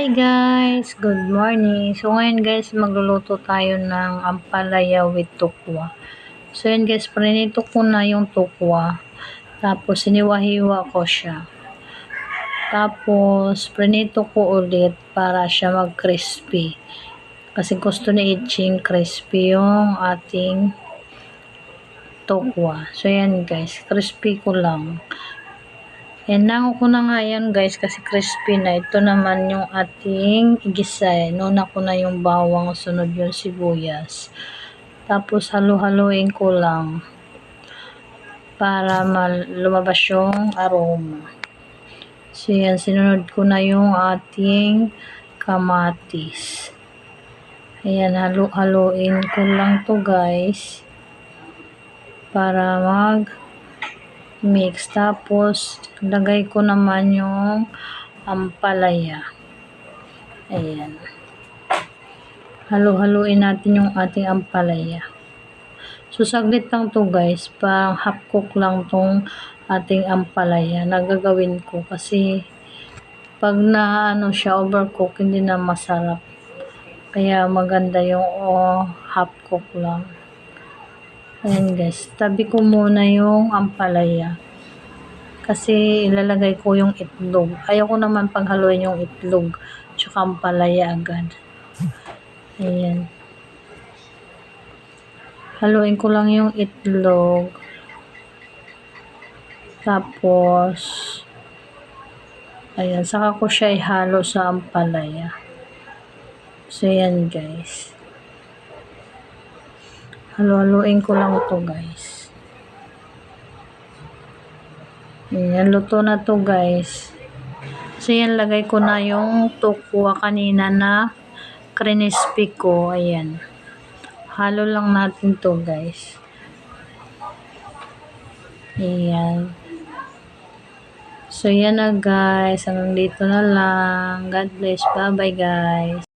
Hi guys! Good morning! So ngayon guys, magluluto tayo ng ampalaya with tukwa. So yan guys, prinito ko na yung tukwa. Tapos siniwa-hiwa ko siya. Tapos prinito ko ulit para siya mag-crispy. Kasi gusto ni Itching crispy yung ating tukwa. So yan guys, crispy ko lang. Yan, nango ko na nga yan guys kasi crispy na. Ito naman yung ating igisa. Nuna ko na yung bawang, sunod yung sibuyas. Tapos halu-haluin ko lang para lumabas yung aroma. So yan, sinunod ko na yung ating kamatis. Ayan, halu-haluin ko lang to guys para mix. Tapos lagay ko naman yung ampalaya. Ayan, halu-haluin natin yung ating ampalaya. So saglit lang to guys, parang half cook lang tong ating ampalaya na gagawin ko kasi pag na siya overcook hindi na masarap, kaya maganda yung half cook lang. Ayan guys, tabi ko muna yung ampalaya kasi ilalagay ko yung itlog. Ayaw ko naman panghaluin yung itlog tsaka ampalaya agad. Ayan, haluin ko lang yung itlog, tapos ayan, saka ko siya ihalo sa ampalaya. So yan guys, haluin ko lang to guys. Ayan, luto na to guys. So yan, lagay ko na yung tukwa kanina na crispy ko. Ayan, halo lang natin to guys. Ayan. So yan na guys, hanggang dito na lang. God bless, bye bye guys.